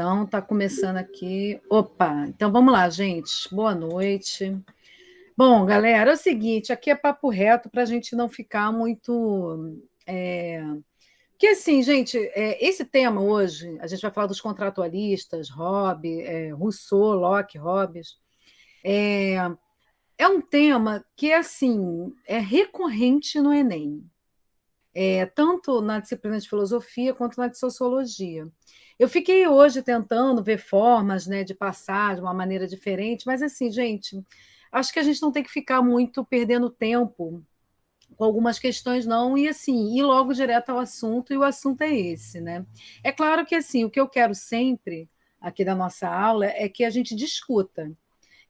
Então, tá começando aqui. Opa, então vamos lá, gente. Boa noite. Bom, galera, é o seguinte: aqui é papo reto para a gente não ficar muito. Porque, assim, gente, esse tema hoje, a gente vai falar dos contratualistas, Rousseau, Locke, Hobbes. É, é um tema que, assim, é recorrente no Enem. Tanto na disciplina de filosofia quanto na de sociologia. Eu fiquei hoje tentando ver formas, né, de passar de uma maneira diferente, mas assim, gente, acho que a gente não tem que ficar muito perdendo tempo com algumas questões, não, e assim, ir logo direto ao assunto, e o assunto é esse, né? É claro que assim, o que eu quero sempre aqui da nossa aula é que a gente discuta.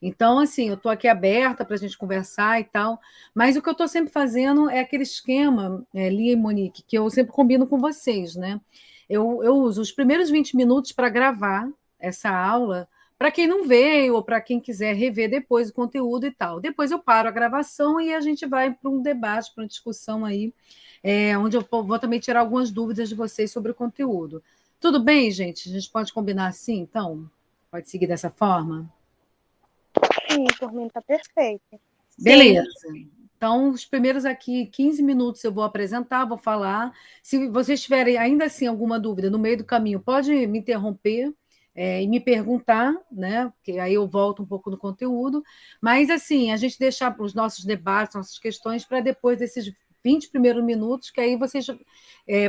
Então, assim, eu estou aqui aberta para a gente conversar e tal, mas o que eu estou sempre fazendo é aquele esquema, Lia e Monique, que eu sempre combino com vocês, né? Eu uso os primeiros 20 minutos para gravar essa aula, para quem não veio ou para quem quiser rever depois o conteúdo e tal. Depois eu paro a gravação e a gente vai para um debate, para uma discussão aí, onde eu vou também tirar algumas dúvidas de vocês sobre o conteúdo. Tudo bem, gente? A gente pode combinar assim, então? Pode seguir dessa forma? Sim, por mim tá perfeito. Beleza. Então, os primeiros aqui 15 minutos eu vou apresentar, vou falar. Se vocês tiverem ainda assim alguma dúvida no meio do caminho, pode me interromper, e me perguntar, né? Porque aí eu volto um pouco no conteúdo. Mas assim, a gente deixar para os nossos debates, nossas questões, para depois desses 20 primeiros minutos, que aí vocês.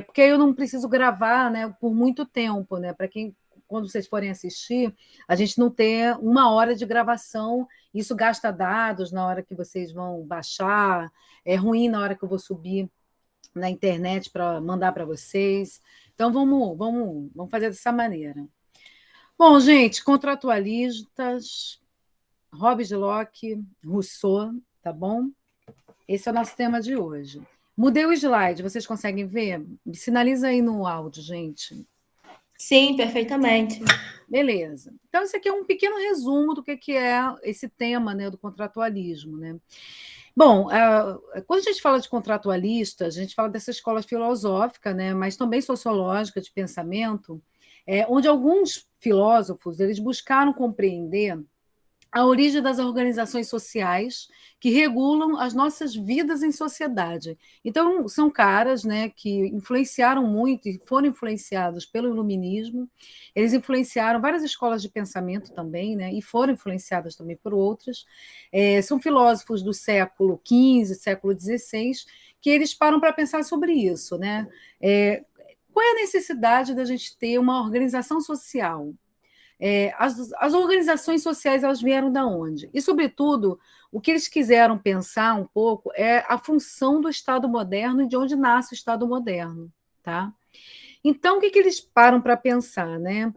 Porque aí eu não preciso gravar, né, por muito tempo, né? Para quem. Quando vocês forem assistir, a gente não ter uma hora de gravação, isso gasta dados na hora que vocês vão baixar, é ruim na hora que eu vou subir na internet para mandar para vocês. Então, vamos fazer dessa maneira. Bom, gente, contratualistas, Hobbes, Locke, Rousseau, tá bom? Esse é o nosso tema de hoje. Mudei o slide, vocês conseguem ver? Me sinaliza aí no áudio, gente. Sim, perfeitamente. Beleza. Então, isso aqui é um pequeno resumo do que é esse tema, né, do contratualismo, né? Bom, quando a gente fala de contratualista, a gente fala dessa escola filosófica, né, mas também sociológica de pensamento, onde alguns filósofos eles buscaram compreender a origem das organizações sociais que regulam as nossas vidas em sociedade. Então, são caras, né, que influenciaram muito e foram influenciados pelo iluminismo. Eles influenciaram várias escolas de pensamento também, né, e foram influenciadas também por outras. São filósofos do século XV, século XVI, que eles param para pensar sobre isso, né? Qual é a necessidade da gente ter uma organização social? As organizações sociais elas vieram da onde? E, sobretudo, o que eles quiseram pensar um pouco é a função do Estado moderno e de onde nasce o Estado moderno. Tá? Então, o que eles param para pensar? Né?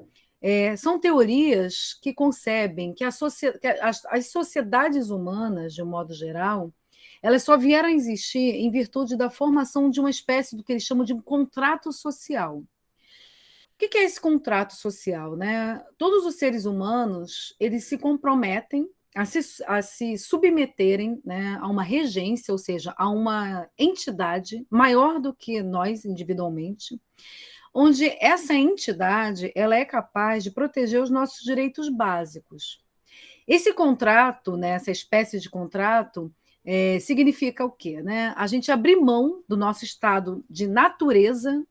São teorias que concebem que, que as sociedades humanas, de um modo geral, elas só vieram a existir em virtude da formação de uma espécie do que eles chamam de um contrato social. O que é esse contrato social, né? Todos os seres humanos eles se comprometem a se submeterem, né, a uma regência, ou seja, a uma entidade maior do que nós individualmente, onde essa entidade ela é capaz de proteger os nossos direitos básicos. Esse contrato, né, essa espécie de contrato, significa o quê? Né? A gente abrir mão do nosso estado de natureza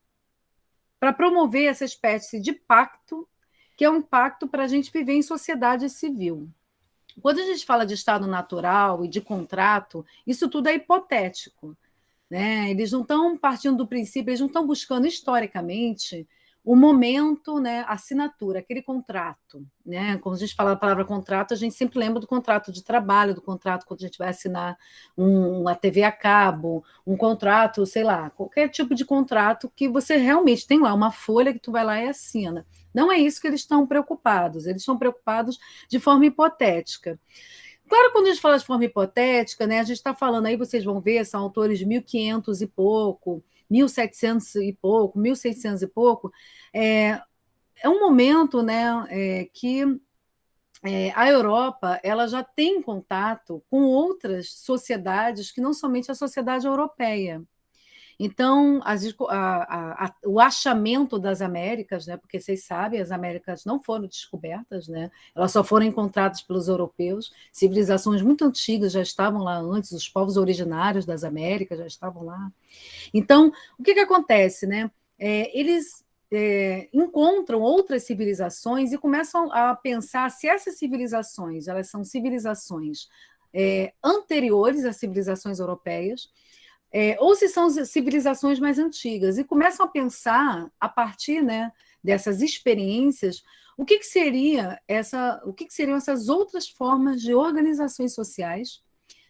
para promover essa espécie de pacto, que é um pacto para a gente viver em sociedade civil. Quando a gente fala de Estado natural e de contrato, isso tudo é hipotético. Né? Eles não estão partindo do princípio, eles não estão buscando historicamente o momento, né, a assinatura, aquele contrato. Né? Quando a gente fala a palavra contrato, a gente sempre lembra do contrato de trabalho, do contrato quando a gente vai assinar uma TV a cabo, um contrato, sei lá, qualquer tipo de contrato que você realmente tem lá uma folha que tu vai lá e assina. Não é isso que eles estão preocupados, eles estão preocupados de forma hipotética. Claro, quando a gente fala de forma hipotética, né, a gente está falando aí, vocês vão ver, são autores de 1500 e pouco, 1700 e pouco, 1600 e pouco. É um momento, né, que a Europa ela já tem contato com outras sociedades que não somente a sociedade europeia. Então, o achamento das Américas, né, porque vocês sabem, as Américas não foram descobertas, né, elas só foram encontradas pelos europeus, civilizações muito antigas já estavam lá antes, os povos originários das Américas já estavam lá. Então, o que acontece? Né? Eles encontram outras civilizações e começam a pensar se essas civilizações elas são civilizações anteriores às civilizações europeias, ou se são civilizações mais antigas, e começam a pensar, a partir, né, dessas experiências, o que seriam essas outras formas de organizações sociais,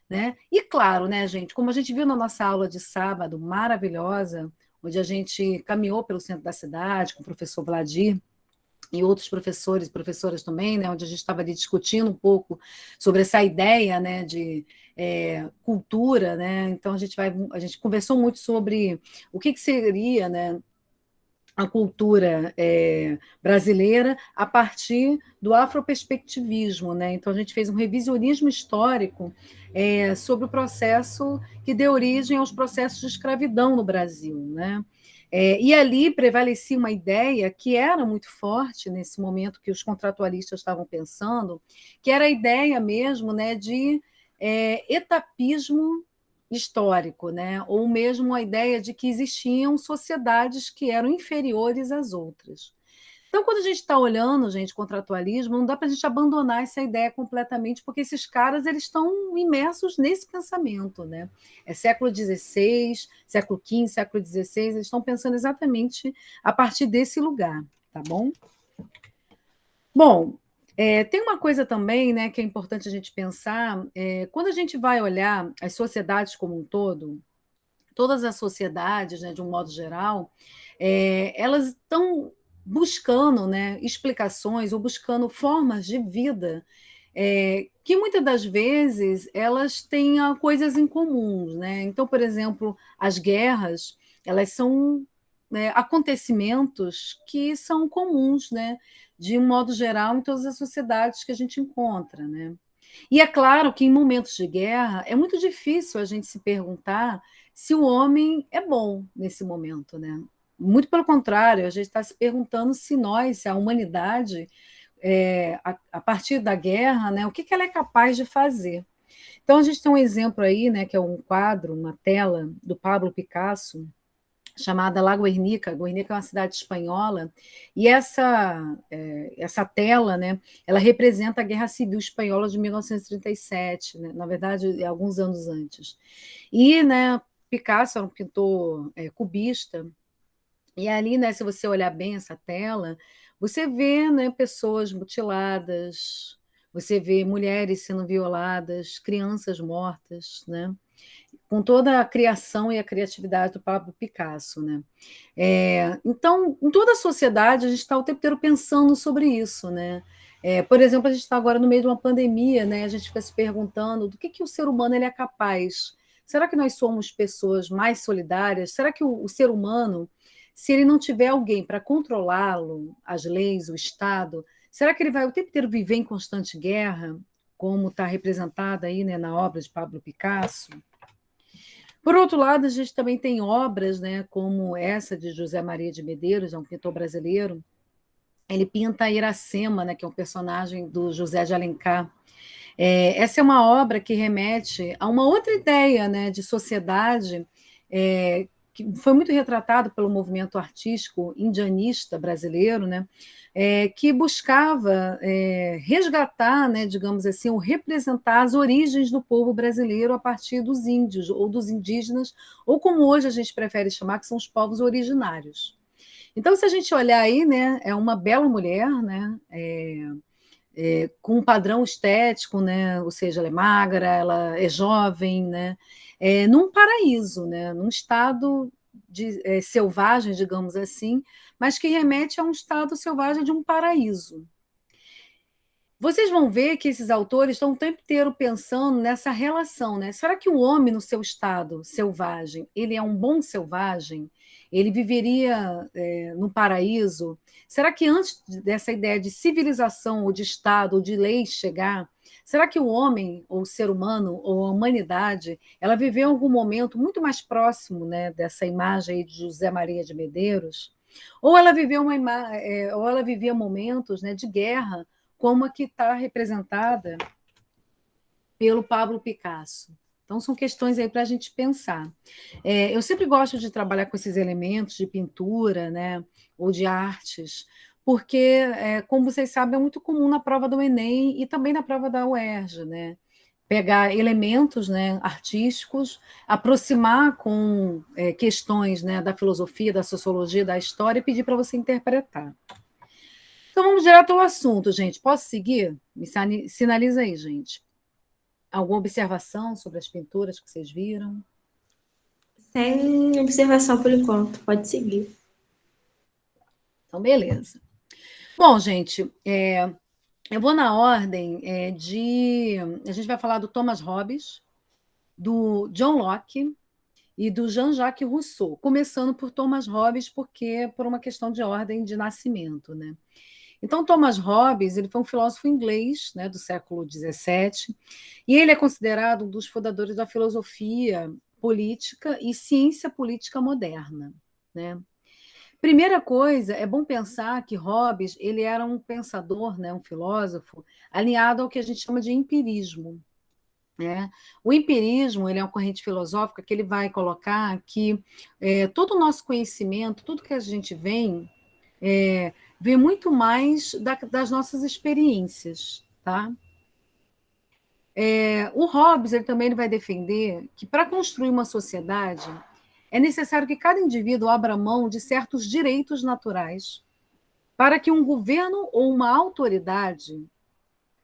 né? E claro, né, gente, como a gente viu na nossa aula de sábado, maravilhosa, onde a gente caminhou pelo centro da cidade com o professor Vladir, e outros professores e professoras também, né, onde a gente estava ali discutindo um pouco sobre essa ideia, né, de cultura, né? Então a gente conversou muito sobre o que seria, né, a cultura brasileira a partir do afroperspectivismo, né? Então a gente fez um revisionismo histórico sobre o processo que deu origem aos processos de escravidão no Brasil, né? E ali prevalecia uma ideia que era muito forte nesse momento que os contratualistas estavam pensando, que era a ideia mesmo, né, de etapismo histórico, né? Ou mesmo a ideia de que existiam sociedades que eram inferiores às outras. Então, quando a gente está olhando, gente, contratualismo, não dá para a gente abandonar essa ideia completamente, porque esses caras eles estão imersos nesse pensamento, né? É século XVI, século XV, século XVI, eles estão pensando exatamente a partir desse lugar, tá bom? Bom, tem uma coisa também, né, que é importante a gente pensar, quando a gente vai olhar as sociedades como um todo, todas as sociedades, né, de um modo geral, elas estão buscando, né, explicações ou buscando formas de vida que muitas das vezes elas têm coisas em comum, né? Então, por exemplo, as guerras, elas são acontecimentos que são comuns, né, de um modo geral, em todas as sociedades que a gente encontra, né? E é claro que em momentos de guerra é muito difícil a gente se perguntar se o homem é bom nesse momento, né? Muito pelo contrário, a gente está se perguntando se nós, se a humanidade, a partir da guerra, né, o que ela é capaz de fazer. Então a gente tem um exemplo aí, né, que é um quadro, uma tela do Pablo Picasso, chamada La Guernica. Guernica é uma cidade espanhola, e essa tela, né, ela representa a Guerra Civil Espanhola de 1937, né, na verdade, alguns anos antes. E, né, Picasso era um pintor cubista, e ali, né, se você olhar bem essa tela, você vê, né, pessoas mutiladas, você vê mulheres sendo violadas, crianças mortas, né? Com toda a criação e a criatividade do Pablo Picasso, né? Então, em toda a sociedade, a gente está o tempo inteiro pensando sobre isso, né? Por exemplo, a gente está agora no meio de uma pandemia, né? A gente fica se perguntando do que o ser humano ele é capaz. Será que nós somos pessoas mais solidárias? Será que o ser humano, se ele não tiver alguém para controlá-lo, as leis, o Estado, será que ele vai o tempo inteiro viver em constante guerra, como está representada aí, né, na obra de Pablo Picasso? Por outro lado, a gente também tem obras, né, como essa de José Maria de Medeiros, é um pintor brasileiro. Ele pinta Iracema, né, que é um personagem do José de Alencar. Essa é uma obra que remete a uma outra ideia, né, de sociedade, que foi muito retratado pelo movimento artístico indianista brasileiro, né, que buscava resgatar, né, digamos assim, ou representar as origens do povo brasileiro a partir dos índios ou dos indígenas, ou como hoje a gente prefere chamar, que são os povos originários. Então, se a gente olhar aí, né, é uma bela mulher, né, com um padrão estético, né, ou seja, ela é magra, ela é jovem, né, num paraíso, né, num estado selvagem, digamos assim, mas que remete a um estado selvagem de um paraíso. Vocês vão ver que esses autores estão o tempo inteiro pensando nessa relação, né? Será que o homem no seu estado selvagem, ele é um bom selvagem? ele viveria num paraíso? Será que antes dessa ideia de civilização, ou de Estado, ou de lei chegar, será que o homem, ou o ser humano, ou a humanidade, ela viveu em algum momento muito mais próximo, né, dessa imagem aí de José Maria de Medeiros? Ou ela viveu ou ela vivia momentos, né, de guerra, como a que está representada pelo Pablo Picasso? Então, são questões aí para a gente pensar. Eu sempre gosto de trabalhar com esses elementos de pintura, né, ou de artes, porque, como vocês sabem, é muito comum na prova do Enem e também na prova da UERJ, né? Pegar elementos, né, artísticos, aproximar com questões, né, da filosofia, da sociologia, da história e pedir para você interpretar. Então, vamos direto ao assunto, gente. Posso seguir? Me sinaliza aí, gente. Alguma observação sobre as pinturas que vocês viram? Sem observação por enquanto, pode seguir. Então, beleza. Bom, gente, eu vou na ordem de... A gente vai falar do Thomas Hobbes, do John Locke e do Jean-Jacques Rousseau, começando por Thomas Hobbes, porque por uma questão de ordem de nascimento, né? Então, Thomas Hobbes, ele foi um filósofo inglês, né, do século XVII, e ele é considerado um dos fundadores da filosofia política e ciência política moderna, né? Primeira coisa, é bom pensar que Hobbes ele era um pensador, né, um filósofo, alinhado ao que a gente chama de empirismo, né? O empirismo ele é uma corrente filosófica que ele vai colocar que todo o nosso conhecimento, tudo que a gente vem muito mais das nossas experiências, tá? O Hobbes ele vai defender que para construir uma sociedade é necessário que cada indivíduo abra mão de certos direitos naturais para que um governo ou uma autoridade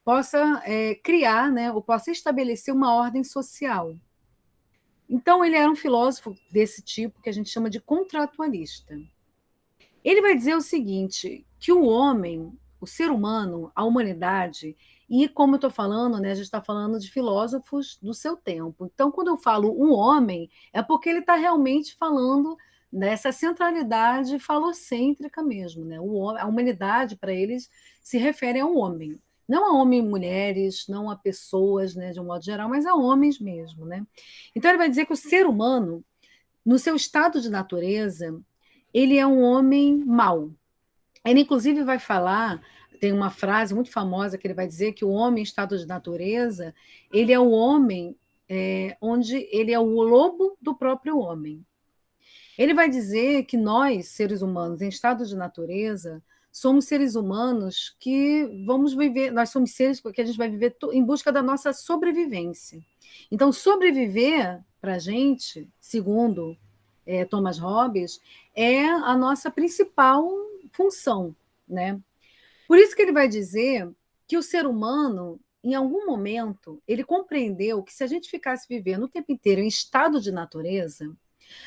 possa criar, né, ou possa estabelecer uma ordem social. Então, ele era um filósofo desse tipo que a gente chama de contratualista. Ele vai dizer o seguinte, que o homem, o ser humano, a humanidade, e como eu estou falando, né, a gente está falando de filósofos do seu tempo. Então, quando eu falo um homem, é porque ele está realmente falando dessa centralidade falocêntrica mesmo. Né? A humanidade, para eles, se refere a um homem. Não a homens e mulheres, não a pessoas, né, de um modo geral, mas a homens mesmo. Né? Então, ele vai dizer que o ser humano, no seu estado de natureza, ele é um homem mau. Ele, inclusive, vai falar, tem uma frase muito famosa que ele vai dizer que o homem em estado de natureza, ele é o homem onde ele é o lobo do próprio homem. Ele vai dizer que nós, seres humanos, em estado de natureza, somos seres humanos que vamos viver, nós somos seres que a gente vai viver em busca da nossa sobrevivência. Então, sobreviver, para a gente, segundo Thomas Hobbes, é a nossa principal função, né? Por isso que ele vai dizer que o ser humano, em algum momento, ele compreendeu que se a gente ficasse vivendo o tempo inteiro em estado de natureza,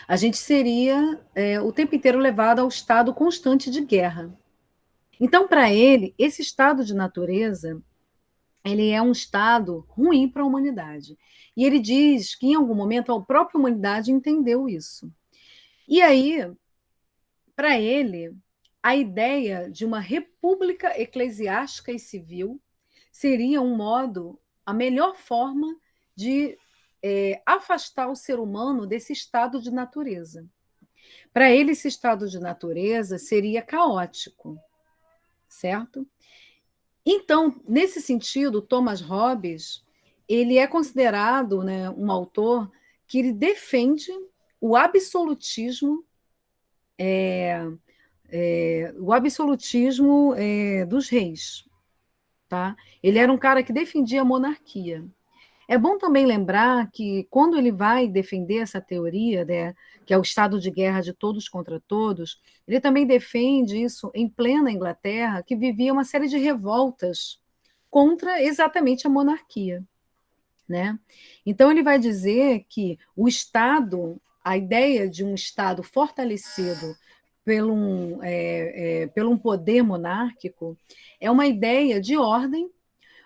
a gente seria o tempo inteiro levado ao estado constante de guerra. Então, para ele, esse estado de natureza, ele é um estado ruim para a humanidade. E ele diz que, em algum momento, a própria humanidade entendeu isso. E aí, para ele, a ideia de uma república eclesiástica e civil seria um modo, a melhor forma de afastar o ser humano desse estado de natureza. Para ele, esse estado de natureza seria caótico, certo? Então, nesse sentido, Thomas Hobbes ele é considerado, né, um autor que ele defende o absolutismo dos reis. Tá? Ele era um cara que defendia a monarquia. É bom também lembrar que, quando ele vai defender essa teoria, né, que é o estado de guerra de todos contra todos, ele também defende isso em plena Inglaterra, que vivia uma série de revoltas contra exatamente a monarquia. Né? Então, ele vai dizer que o Estado, a ideia de um Estado fortalecido pelo um poder monárquico, é uma ideia de ordem,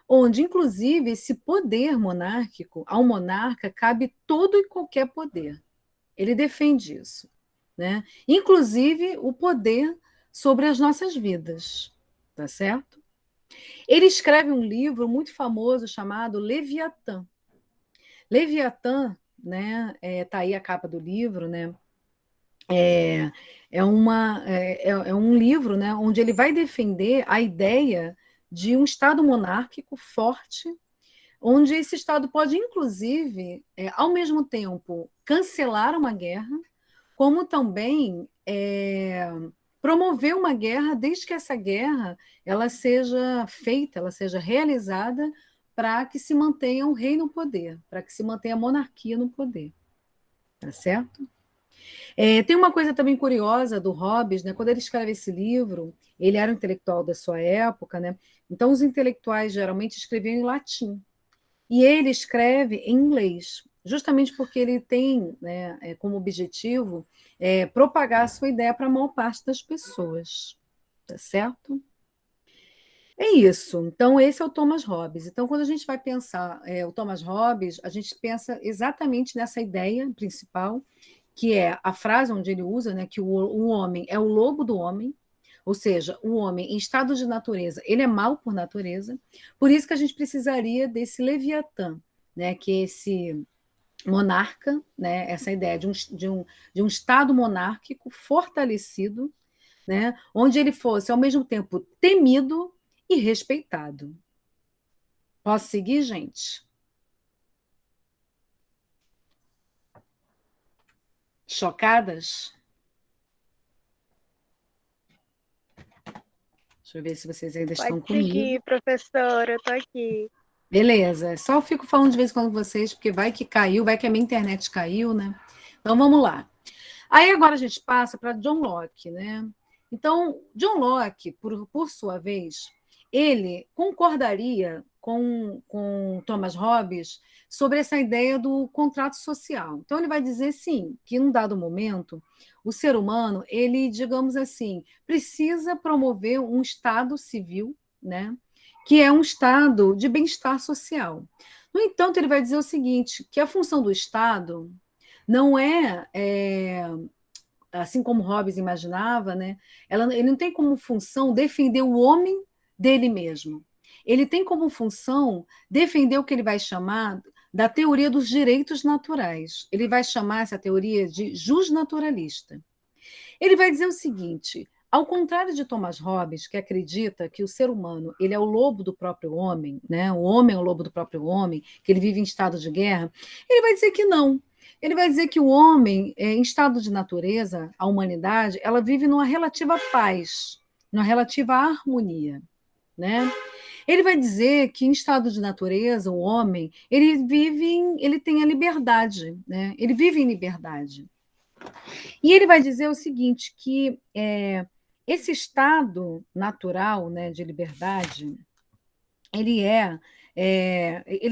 onde, inclusive, esse poder monárquico, ao monarca cabe todo e qualquer poder. Ele defende isso. né? Inclusive o poder sobre as nossas vidas, tá certo? Ele escreve um livro muito famoso chamado Leviatã. Leviatã, né? Tá aí a capa do livro, né? É, é um livro, né, onde ele vai defender a ideia de um Estado monárquico forte, onde esse Estado pode, inclusive, ao mesmo tempo, cancelar uma guerra, como também promover uma guerra, desde que essa guerra ela seja feita, ela seja realizada para que se mantenha o rei no poder, para que se mantenha a monarquia no poder, tá certo? Tem uma coisa também curiosa do Hobbes, né? Quando ele escreve esse livro, ele era um intelectual da sua época, né? Então os intelectuais geralmente escreviam em latim. E ele escreve em inglês, justamente porque ele tem, né, como objetivo propagar a sua ideia para a maior parte das pessoas. Tá certo? É isso. Então, esse é o Thomas Hobbes. Então, quando a gente vai pensar o Thomas Hobbes, a gente pensa exatamente nessa ideia principal, que é a frase onde ele usa, né, que o homem é o lobo do homem, ou seja, o homem em estado de natureza, ele é mau por natureza, por isso que a gente precisaria desse Leviatã, né, que é esse monarca, né, essa ideia de um estado monárquico fortalecido, né, onde ele fosse ao mesmo tempo temido e respeitado. Posso seguir, gente? Chocadas? Deixa eu ver se vocês ainda Pode estão comigo. seguir, professora, eu tô aqui. Beleza, só eu fico falando de vez em quando com vocês, porque vai que caiu, vai que a minha internet caiu, né? Então vamos lá. Aí agora a gente passa para John Locke, né? Então, John Locke, por sua vez, ele concordaria com Thomas Hobbes sobre essa ideia do contrato social. Então, ele vai dizer, sim, que em um dado momento, o ser humano, ele, digamos assim, precisa promover um estado civil, né? Que é um estado de bem-estar social. No entanto, ele vai dizer o seguinte, que a função do Estado não assim como Hobbes imaginava, né? Ele não tem como função defender o homem dele mesmo. Ele tem como função defender o que ele vai chamar da teoria dos direitos naturais. Ele vai chamar essa teoria de justnaturalista. Ele vai dizer o seguinte: ao contrário de Thomas Hobbes, que acredita que o ser humano ele é o lobo do próprio homem, né? O homem é o lobo do próprio homem, que ele vive em estado de guerra, ele vai dizer que não. Ele vai dizer que o homem, em estado de natureza, a humanidade, ela vive numa relativa paz, numa relativa harmonia, né? Ele vai dizer que em estado de natureza, o homem, ele tem a liberdade, né? Ele vive em liberdade. E ele vai dizer o seguinte, que esse estado natural, né, de liberdade, ele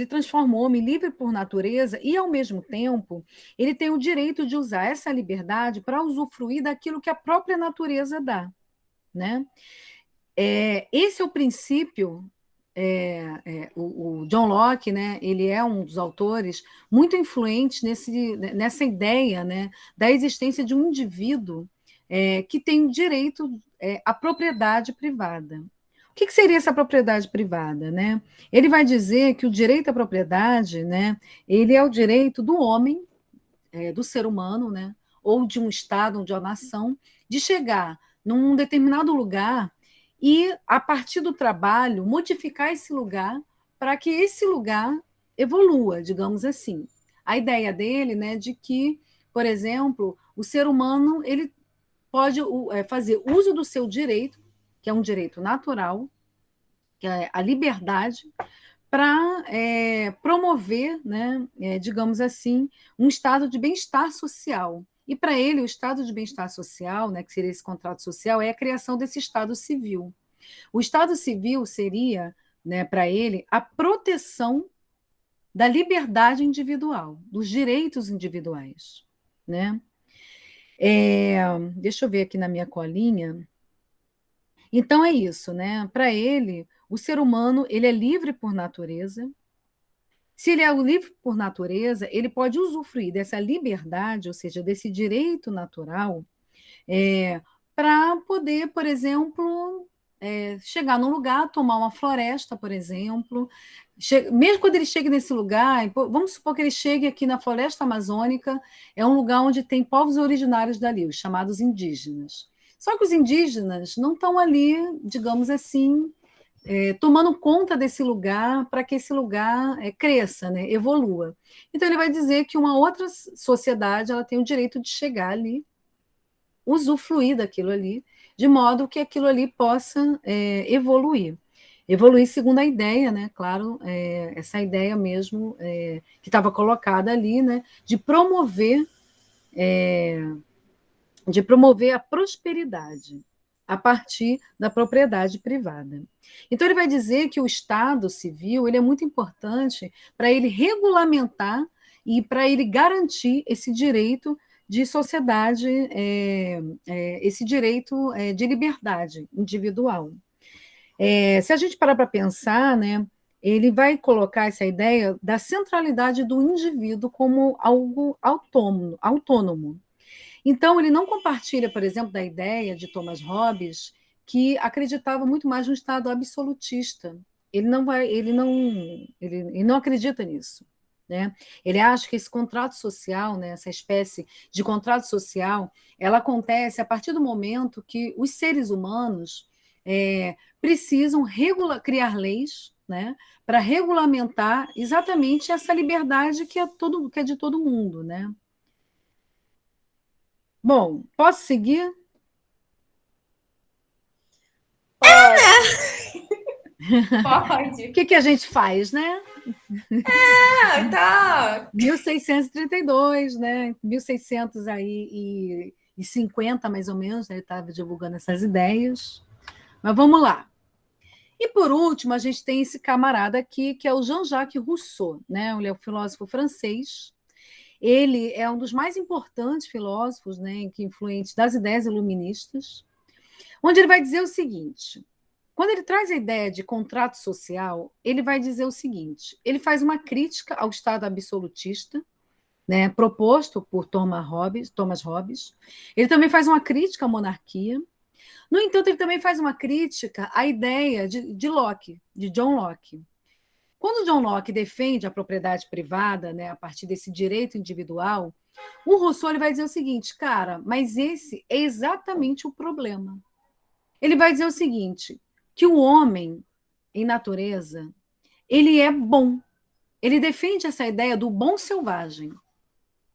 transforma o homem livre por natureza e, ao mesmo tempo, ele tem o direito de usar essa liberdade para usufruir daquilo que a própria natureza dá, né? Esse é o princípio. O John Locke, né, ele é um dos autores muito influentes nessa ideia, né, da existência de um indivíduo que tem direito à propriedade privada. O que seria essa propriedade privada, né? Ele vai dizer que o direito à propriedade, né, ele é o direito do homem, do ser humano, né, ou de um estado, ou de uma nação, de chegar num determinado lugar e, a partir do trabalho, modificar esse lugar para que esse lugar evolua, digamos assim. A ideia dele, né, de que, por exemplo, o ser humano ele pode fazer uso do seu direito, que é um direito natural, que é a liberdade, para promover, né, digamos assim, um estado de bem-estar social. E para ele, o estado de bem-estar social, né, que seria esse contrato social, é a criação desse estado civil. O estado civil seria, né, para ele, a proteção da liberdade individual, dos direitos individuais. Né? Deixa eu ver aqui na minha colinha. Então é isso, né? Para ele, o ser humano ele é livre por natureza. Se ele é livre por natureza, ele pode usufruir dessa liberdade, ou seja, desse direito natural, para poder, por exemplo, chegar num lugar, tomar uma floresta, por exemplo. Mesmo quando ele chega nesse lugar, vamos supor que ele chegue aqui na floresta amazônica, é um lugar onde tem povos originários dali, os chamados indígenas. Só que os indígenas não estão ali, digamos assim, tomando conta desse lugar para que esse lugar cresça, né, evolua. Então ele vai dizer que uma outra sociedade ela tem o direito de chegar ali, usufruir daquilo ali, de modo que aquilo ali possa evoluir. Evoluir segundo a ideia, né? Claro, essa ideia mesmo que estava colocada ali, né? De promover a prosperidade a partir da propriedade privada. Então ele vai dizer que o Estado civil ele é muito importante para ele regulamentar e para ele garantir esse direito de sociedade, esse direito de liberdade individual. Se a gente parar para pensar, né, ele vai colocar essa ideia da centralidade do indivíduo como algo autônomo. Então, ele não compartilha, por exemplo, da ideia de Thomas Hobbes, que acreditava muito mais no Estado absolutista. Ele não acredita nisso. Né? Ele acha que esse contrato social, né, essa espécie de contrato social, ela acontece a partir do momento que os seres humanos precisam criar leis, né, para regulamentar exatamente essa liberdade que é de todo mundo. Né? Bom, posso seguir? Pode. O que a gente faz, né? Tá. 1632, né? 1650, mais ou menos, né? Ele estava divulgando essas ideias. Mas vamos lá. E, por último, a gente tem esse camarada aqui, que é o Jean-Jacques Rousseau, né? Ele é um filósofo francês. Ele é um dos mais importantes filósofos, né, influentes das ideias iluministas, onde ele vai dizer o seguinte: quando ele traz a ideia de contrato social, ele vai dizer o seguinte: ele faz uma crítica ao Estado absolutista, né, proposto por Thomas Hobbes. Ele também faz uma crítica à monarquia. No entanto, ele também faz uma crítica à ideia de Locke, de John Locke. Quando John Locke defende a propriedade privada, né, a partir desse direito individual, o Rousseau ele vai dizer o seguinte: cara, mas esse é exatamente o problema. Ele vai dizer o seguinte, que o homem, em natureza, ele é bom. Ele defende essa ideia do bom selvagem.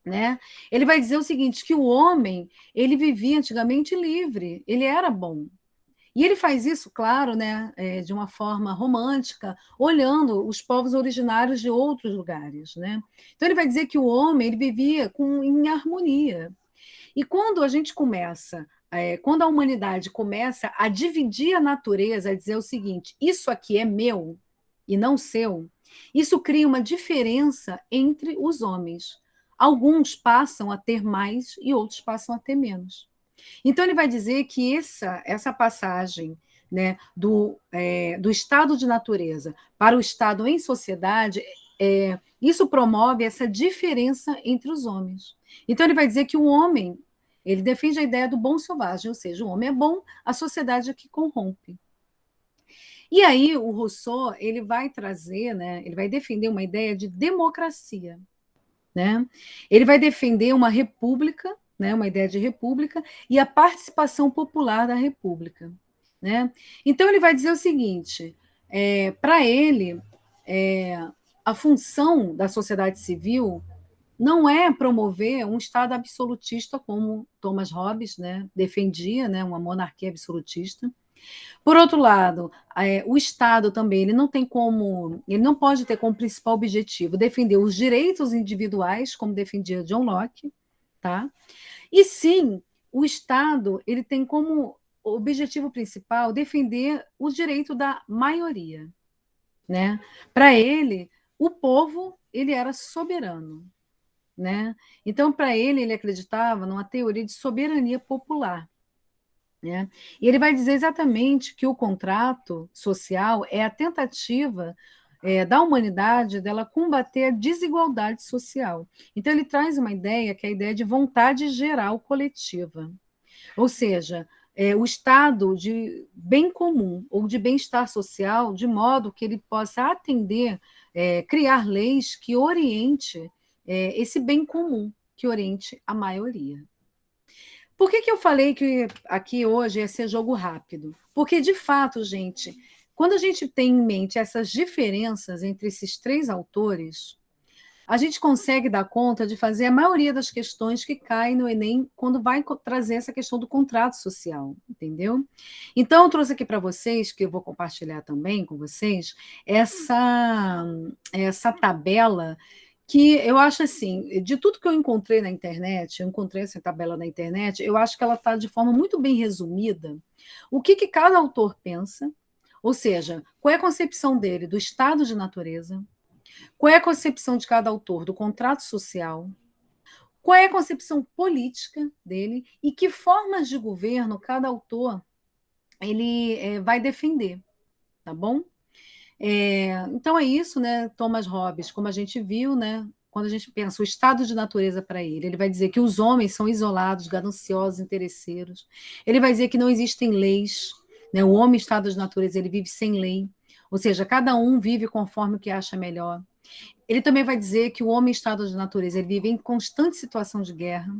Né? Ele vai dizer o seguinte, que o homem ele vivia antigamente livre, ele era bom. E ele faz isso, claro, né, de uma forma romântica, olhando os povos originários de outros lugares. Né? Então ele vai dizer que o homem ele vivia em harmonia. E quando a gente começa, quando a humanidade começa a dividir a natureza, a dizer o seguinte, isso aqui é meu e não seu, isso cria uma diferença entre os homens. Alguns passam a ter mais e outros passam a ter menos. Então, ele vai dizer que essa passagem, né, do estado de natureza para o estado em sociedade, isso promove essa diferença entre os homens. Então, ele vai dizer que o homem, ele defende a ideia do bom selvagem, ou seja, o homem é bom, a sociedade é que corrompe. E aí, o Rousseau, ele vai trazer, né, ele vai defender uma ideia de democracia. Né? Ele vai defender uma república, né, uma ideia de república, e a participação popular da república. Né? Então, ele vai dizer o seguinte: para ele, a função da sociedade civil não é promover um Estado absolutista, como Thomas Hobbes, né, defendia, né, uma monarquia absolutista. Por outro lado, o Estado também ele não pode ter como principal objetivo defender os direitos individuais, como defendia John Locke, tá? E sim, o Estado ele tem como objetivo principal defender os direitos da maioria, né? Para ele, o povo ele era soberano, né? Então, para ele acreditava numa teoria de soberania popular. Né? E ele vai dizer exatamente que o contrato social é a tentativa da humanidade dela combater a desigualdade social. Então, ele traz uma ideia que é a ideia de vontade geral coletiva. Ou seja, o estado de bem comum ou de bem-estar social, de modo que ele possa atender, criar leis que oriente esse bem comum, que oriente a maioria. Por que eu falei que aqui hoje ia ser jogo rápido? Porque, de fato, gente, quando a gente tem em mente essas diferenças entre esses três autores, a gente consegue dar conta de fazer a maioria das questões que caem no Enem quando vai trazer essa questão do contrato social, entendeu? Então, eu trouxe aqui para vocês, que eu vou compartilhar também com vocês, essa tabela que eu acho assim, de tudo que eu encontrei na internet, eu encontrei essa tabela na internet, eu acho que ela está de forma muito bem resumida o que cada autor pensa, ou seja, qual é a concepção dele do estado de natureza, qual é a concepção de cada autor do contrato social, qual é a concepção política dele e que formas de governo cada autor ele vai defender, tá bom? Então é isso, né? Thomas Hobbes, como a gente viu, né? Quando a gente pensa o estado de natureza para ele, ele vai dizer que os homens são isolados, gananciosos, interesseiros. Ele vai dizer que não existem leis, né? O homem, estado de natureza, ele vive sem lei, ou seja, cada um vive conforme o que acha melhor. Ele também vai dizer que o homem, estado de natureza, ele vive em constante situação de guerra.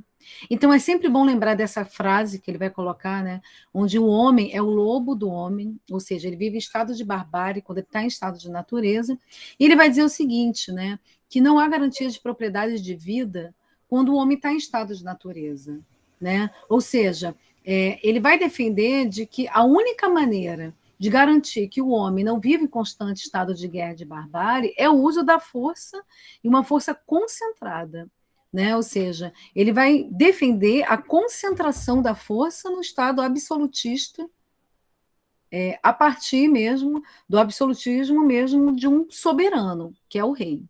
Então, é sempre bom lembrar dessa frase que ele vai colocar, né? Onde o homem é o lobo do homem, ou seja, ele vive em estado de barbárie quando ele está em estado de natureza. E ele vai dizer o seguinte, né? Que não há garantia de propriedade de vida quando o homem está em estado de natureza, né? Ou seja, ele vai defender de que a única maneira de garantir que o homem não vive em constante estado de guerra e de barbárie é o uso da força e uma força concentrada, né? Ou seja, ele vai defender a concentração da força no estado absolutista, a partir mesmo do absolutismo mesmo de um soberano, que é o rei,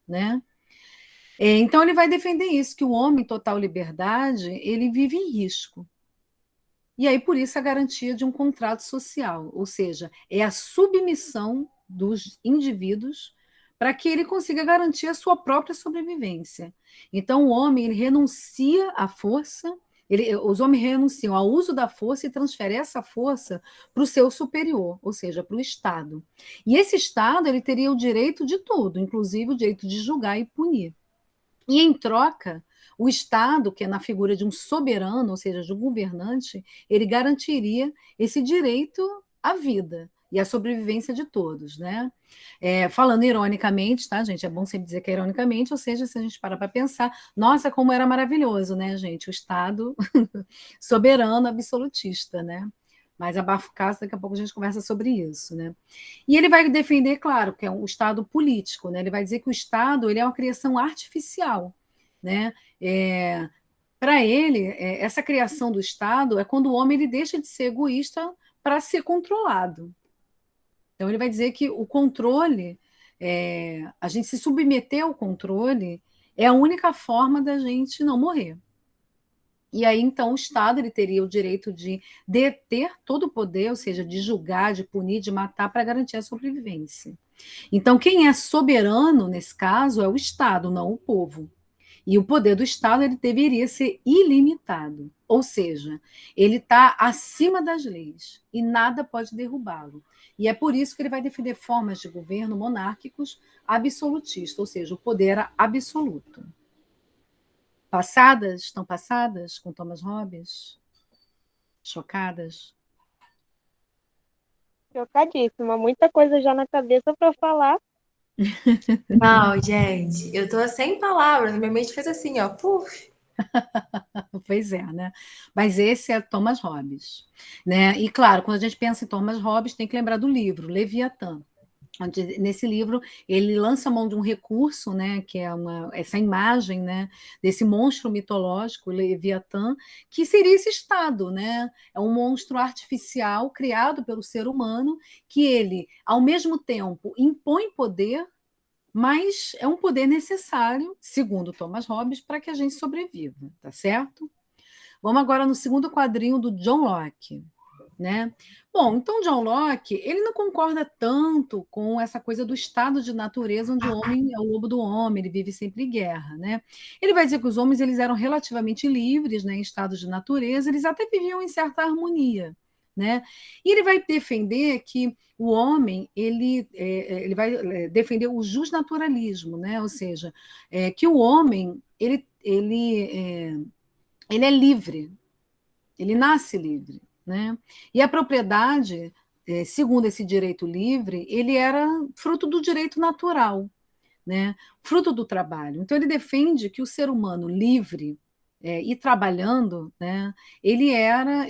né? Então ele vai defender isso, que o homem em total liberdade, ele vive em risco. E aí, por isso, a garantia de um contrato social, ou seja, é a submissão dos indivíduos para que ele consiga garantir a sua própria sobrevivência. Então, o homem ele renuncia à força, os homens renunciam ao uso da força e transferem essa força para o seu superior, ou seja, para o Estado. E esse Estado ele teria o direito de tudo, inclusive o direito de julgar e punir. E, em troca, o Estado, que é na figura de um soberano, ou seja, de um governante, ele garantiria esse direito à vida e à sobrevivência de todos, né? Falando ironicamente, tá, gente? É bom sempre dizer que é ironicamente, ou seja, se a gente parar para pensar, nossa, como era maravilhoso, né, gente? O Estado soberano absolutista, né? Mas abafo o caso, daqui a pouco a gente conversa sobre isso, né? E ele vai defender, claro, que é um Estado político, né? Ele vai dizer que o Estado ele é uma criação artificial, né? Para ele, essa criação do Estado é quando o homem ele deixa de ser egoísta para ser controlado. Então ele vai dizer que o controle, a gente se submeter ao controle é a única forma da gente não morrer. E aí, então, o Estado ele teria o direito de deter todo o poder, ou seja, de julgar, de punir, de matar, para garantir a sobrevivência. Então, quem é soberano, nesse caso, é o Estado, não o povo. E o poder do Estado ele deveria ser ilimitado, ou seja, ele está acima das leis e nada pode derrubá-lo. E é por isso que ele vai defender formas de governo monárquicos absolutistas, ou seja, o poder era absoluto. Passadas? Estão passadas com Thomas Hobbes? Chocadas? Chocadíssima. Muita coisa já na cabeça para falar. Não, gente, eu tô sem palavras. Minha mente fez assim, ó, puf. Pois é, né? Mas esse é Thomas Hobbes, né? E claro, quando a gente pensa em Thomas Hobbes, tem que lembrar do livro Leviatã. Nesse livro ele lança mão de um recurso, né, que é essa imagem, né, desse monstro mitológico Leviatã, que seria esse estado, né? É um monstro artificial criado pelo ser humano que ele, ao mesmo tempo, impõe poder, mas é um poder necessário, segundo Thomas Hobbes, para que a gente sobreviva, tá certo? Vamos agora no segundo quadrinho do John Locke. né? Bom, então John Locke, ele não concorda tanto com essa coisa do estado de natureza onde o homem é o lobo do homem, ele vive sempre em guerra, né? Ele vai dizer que os homens eles eram relativamente livres, né, em estado de natureza, eles até viviam em certa harmonia, né? E ele vai defender que o homem ele vai defender o justnaturalismo, né? Ou seja, que o homem ele é livre, ele nasce livre, né? E a propriedade, segundo esse direito livre, ele era fruto do direito natural, né? Fruto do trabalho. Então ele defende que o ser humano livre e trabalhando, né? Ele era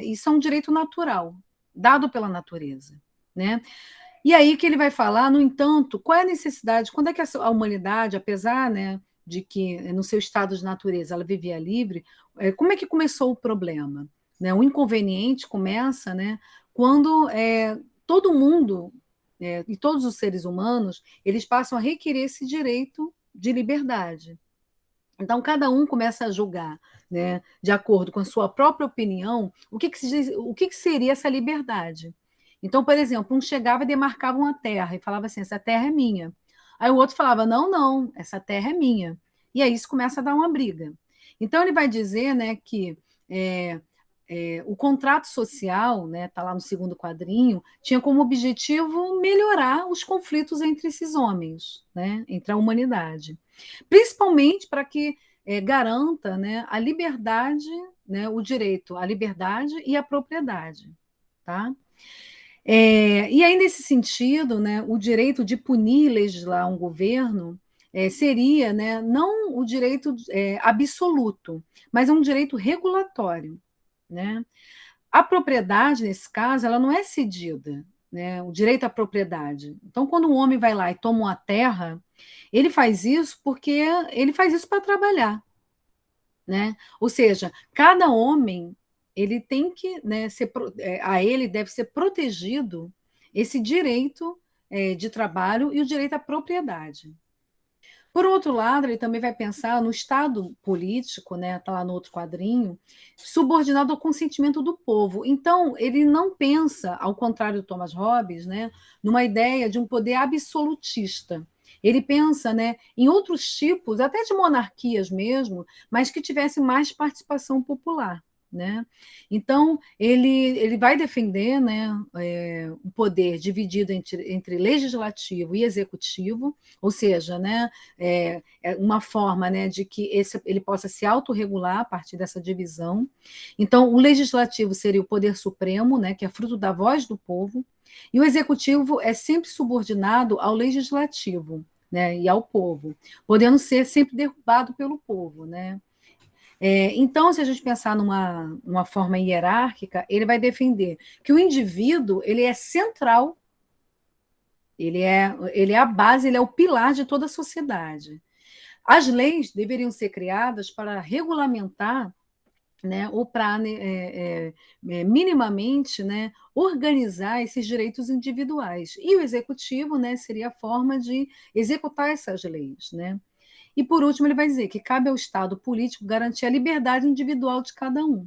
isso é um direito natural dado pela natureza, né? E aí que ele vai falar, no entanto, qual é a necessidade, quando é que a humanidade, apesar, né, de que no seu estado de natureza ela vivia livre, como é que começou o problema? Né? O inconveniente começa, né, quando todo mundo e todos os seres humanos eles passam a requerer esse direito de liberdade. Então, cada um começa a julgar, né, de acordo com a sua própria opinião, o que seria essa liberdade. Então, por exemplo, um chegava e demarcava uma terra e falava assim: essa terra é minha. Aí o outro falava: não, não, essa terra é minha. E aí isso começa a dar uma briga. Então, ele vai dizer, né, que é, o contrato social, né, está lá no segundo quadrinho, tinha como objetivo melhorar os conflitos entre esses homens, né, entre a humanidade. Principalmente para que garanta, né, a liberdade, né, o direito à liberdade e à propriedade. Tá? E aí, nesse sentido, né, o direito de punir e legislar um governo seria, né, não o direito absoluto, mas é um direito regulatório. Né? A propriedade, nesse caso, ela não é cedida, né? O direito à propriedade. Então, quando um homem vai lá e toma uma terra, ele faz isso porque ele faz isso para trabalhar, né? Ou seja, cada homem ele tem que, né, a ele deve ser protegido esse direito de trabalho e o direito à propriedade. Por outro lado, ele também vai pensar no Estado político, né, está lá no outro quadrinho, subordinado ao consentimento do povo. Então, ele não pensa, ao contrário do Thomas Hobbes, né, numa ideia de um poder absolutista. Ele pensa, né, em outros tipos, até de monarquias mesmo, mas que tivessem mais participação popular. Né? Então, ele vai defender, né, o poder dividido entre legislativo e executivo, ou seja, né, uma forma, né, de que ele possa se autorregular a partir dessa divisão. Então, o legislativo seria o poder supremo, né, que é fruto da voz do povo, e o executivo é sempre subordinado ao legislativo, né, e ao povo, podendo ser sempre derrubado pelo povo, né? Então, se a gente pensar numa forma hierárquica, ele vai defender que o indivíduo ele é central, ele é a base, ele é o pilar de toda a sociedade. As leis deveriam ser criadas para regulamentar, né, ou para minimamente, né, organizar esses direitos individuais. E o executivo, né, seria a forma de executar essas leis. Né? E, por último, ele vai dizer que cabe ao Estado político garantir a liberdade individual de cada um.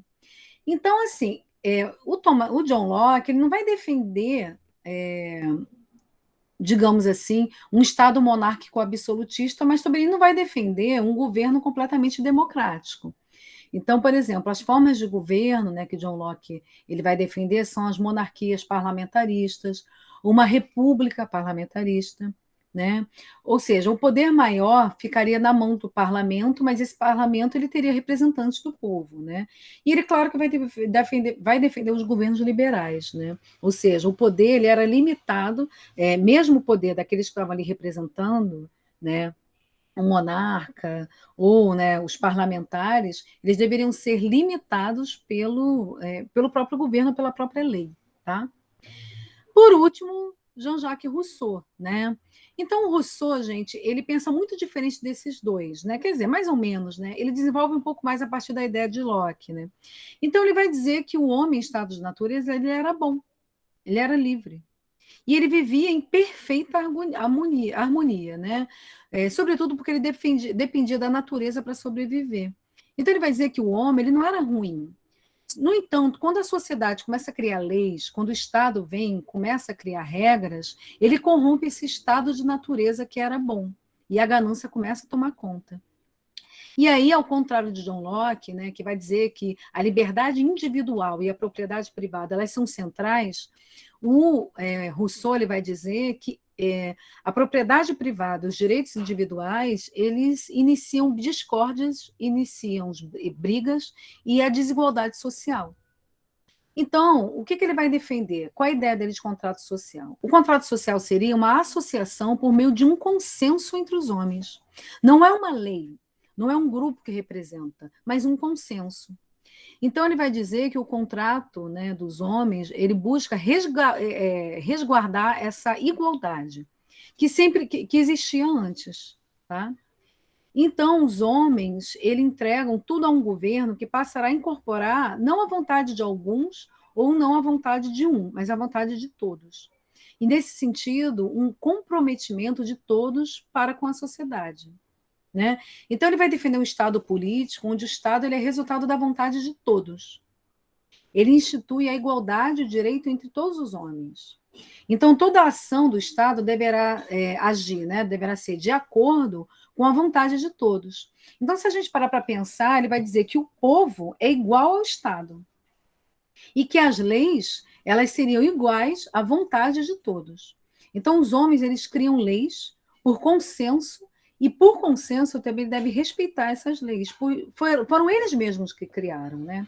Então, assim, o John Locke ele não vai defender, digamos assim, um Estado monárquico absolutista, mas também não vai defender um governo completamente democrático. Então, por exemplo, as formas de governo, né, que John Locke ele vai defender são as monarquias parlamentaristas, uma república parlamentarista, né? Ou seja, o poder maior ficaria na mão do parlamento, mas esse parlamento ele teria representantes do povo, né? E ele, claro, que vai defender os governos liberais, né? Ou seja, o poder ele era limitado, mesmo o poder daqueles que estavam ali representando, né? O monarca ou, né, os parlamentares, eles deveriam ser limitados pelo próprio governo, pela própria lei. Tá? Por último, Jean-Jacques Rousseau. Né? Então, o Rousseau, gente, ele pensa muito diferente desses dois. Né? Quer dizer, mais ou menos, né? Ele desenvolve um pouco mais a partir da ideia de Locke. Né? Então, ele vai dizer que o homem em estado de natureza ele era bom, ele era livre. E ele vivia em perfeita harmonia, né? Sobretudo porque ele dependia da natureza para sobreviver. Então ele vai dizer que o homem ele não era ruim, No entanto, quando a sociedade começa a criar leis, quando o Estado vem, começa a criar regras, ele corrompe esse estado de natureza que era bom, e a ganância começa a tomar conta. E aí, ao contrário de John Locke, né, que vai dizer que a liberdade individual e a propriedade privada elas são centrais, o Rousseau ele vai dizer que a propriedade privada, os direitos individuais, eles iniciam discórdias, iniciam brigas e a desigualdade social. Então, o que ele vai defender? Qual a ideia dele de contrato social? O contrato social seria uma associação por meio de um consenso entre os homens. Não é uma lei, não é um grupo que representa, mas um consenso. Então, ele vai dizer que o contrato, né, dos homens, ele busca resguardar essa igualdade que sempre que existia antes, tá? Então, os homens, ele entregam tudo a um governo que passará a incorporar não a vontade de alguns ou não a vontade de um, mas a vontade de todos. E, nesse sentido, um comprometimento de todos para com a sociedade. Né? Então, ele vai defender um Estado político, onde o Estado ele é resultado da vontade de todos. Ele institui a igualdade e o direito entre todos os homens. Então, toda a ação do Estado deverá agir, né? Deverá ser de acordo com a vontade de todos. Então, se a gente parar para pensar, ele vai dizer que o povo é igual ao Estado e que as leis elas seriam iguais à vontade de todos. Então, os homens eles criam leis por consenso e, por consenso, também devem respeitar essas leis. Foram eles mesmos que criaram, né?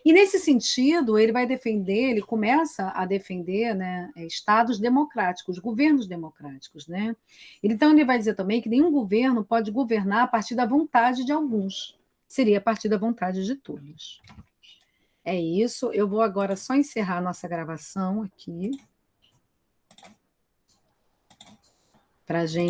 E, nesse sentido, ele vai defender, ele começa a defender, né, estados democráticos, governos democráticos. Né? Então, ele vai dizer também que nenhum governo pode governar a partir da vontade de alguns, seria a partir da vontade de todos. É isso, eu vou agora só encerrar a nossa gravação aqui, para a gente